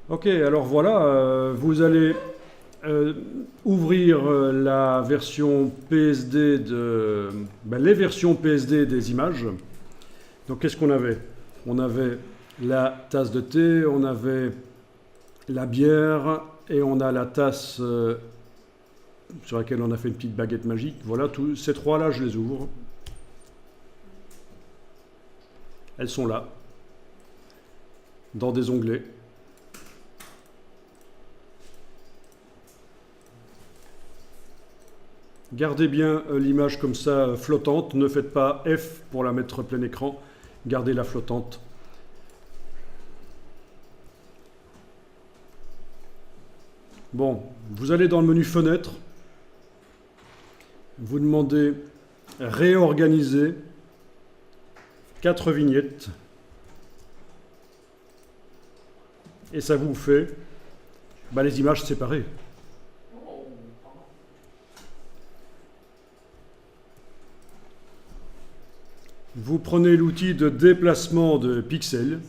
Ok, alors voilà, vous allez ouvrir la version PSD les versions PSD des images. Donc qu'est-ce qu'on avait? On avait la tasse de thé, on avait la bière et on a la tasse sur laquelle on a fait une petite baguette magique. Voilà, tous ces trois-là, je les ouvre. Elles sont là, dans des onglets. Gardez bien l'image comme ça, flottante. Ne faites pas F pour la mettre plein écran. Gardez-la flottante. Bon, vous allez dans le menu Fenêtre. Vous demandez Réorganiser. 4 vignettes. Et ça vous fait les images séparées. Vous prenez l'outil de déplacement de pixels,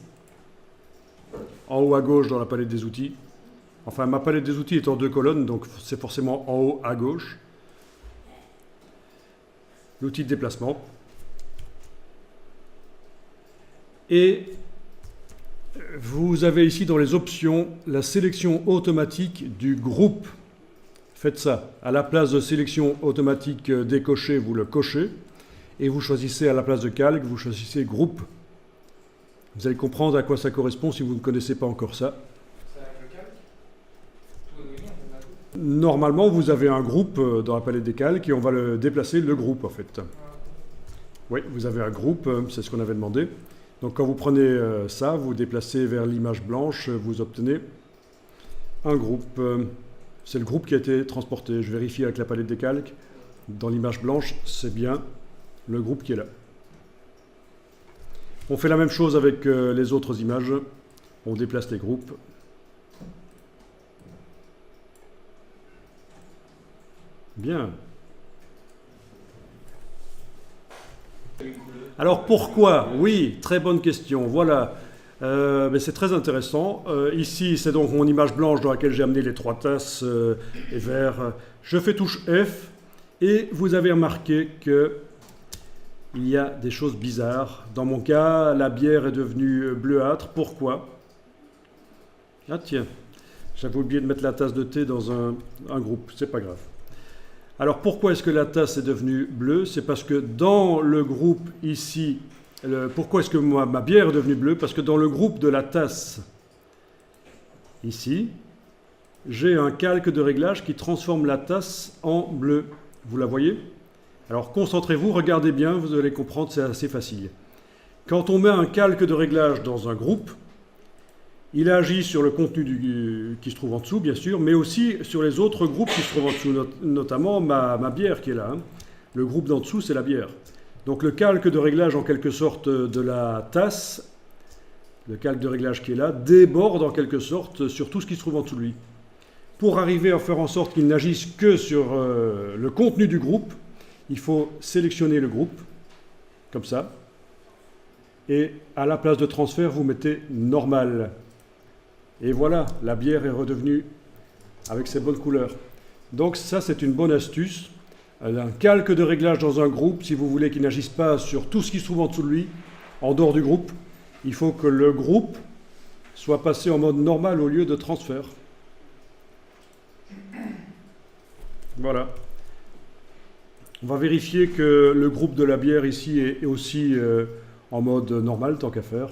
en haut à gauche dans la palette des outils. Enfin, ma palette des outils est en 2 colonnes, donc c'est forcément en haut à gauche. L'outil de déplacement. Et vous avez ici dans les options la sélection automatique du groupe. Faites ça. À la place de sélection automatique décochée, vous le cochez. Et vous choisissez à la place de calque, vous choisissez groupe. Vous allez comprendre à quoi ça correspond si vous ne connaissez pas encore ça. C'est avec le calque? Normalement, vous avez un groupe dans la palette des calques et on va le déplacer le groupe en fait. Oui, vous avez un groupe, c'est ce qu'on avait demandé. Donc quand vous prenez ça, vous déplacez vers l'image blanche, vous obtenez un groupe. C'est le groupe qui a été transporté. Je vérifie avec la palette des calques. Dans l'image blanche, c'est bien le groupe qui est là. On fait la même chose avec les autres images. On déplace les groupes. Bien. Alors pourquoi? Oui, très bonne question. Voilà. C'est très intéressant. Ici, c'est donc mon image blanche dans laquelle j'ai amené les 3 tasses et verres. Je fais touche F et vous avez remarqué que il y a des choses bizarres. Dans mon cas, la bière est devenue bleuâtre. Pourquoi? Ah tiens, j'avais oublié de mettre la tasse de thé dans un groupe. C'est pas grave. Alors pourquoi est-ce que la tasse est devenue bleue? C'est parce que dans le groupe ici, pourquoi est-ce que ma bière est devenue bleue? Parce que dans le groupe de la tasse, ici, j'ai un calque de réglage qui transforme la tasse en bleu. Vous la voyez? Alors concentrez-vous, regardez bien, vous allez comprendre, c'est assez facile. Quand on met un calque de réglage dans un groupe, il agit sur le contenu qui se trouve en dessous, bien sûr, mais aussi sur les autres groupes qui se trouvent en dessous, notamment ma bière qui est là. Le groupe d'en dessous, c'est la bière. Donc le calque de réglage, en quelque sorte, de la tasse, le calque de réglage qui est là, déborde en quelque sorte sur tout ce qui se trouve en dessous de lui. Pour arriver à faire en sorte qu'il n'agisse que sur le contenu du groupe, il faut sélectionner le groupe, comme ça, et à la place de transfert, vous mettez normal. Et voilà, la bière est redevenue avec ses bonnes couleurs. Donc ça, c'est une bonne astuce. Un calque de réglage dans un groupe, si vous voulez qu'il n'agisse pas sur tout ce qui se trouve en dessous de lui, en dehors du groupe, il faut que le groupe soit passé en mode normal au lieu de transfert. Voilà. On va vérifier que le groupe de la bière ici est aussi en mode normal, tant qu'à faire.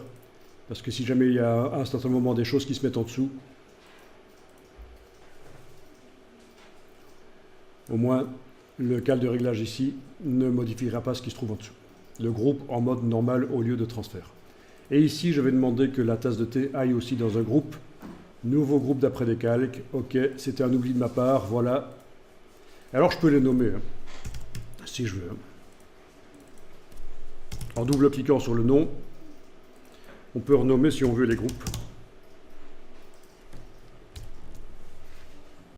Parce que si jamais il y a à un certain moment des choses qui se mettent en dessous, au moins le calque de réglage ici ne modifiera pas ce qui se trouve en dessous. Le groupe en mode normal au lieu de transfert. Et ici, je vais demander que la tasse de thé aille aussi dans un groupe. Nouveau groupe d'après des calques. Ok, c'était un oubli de ma part, voilà. Alors je peux les nommer, si je veux. En double-cliquant sur le nom, on peut renommer si on veut les groupes.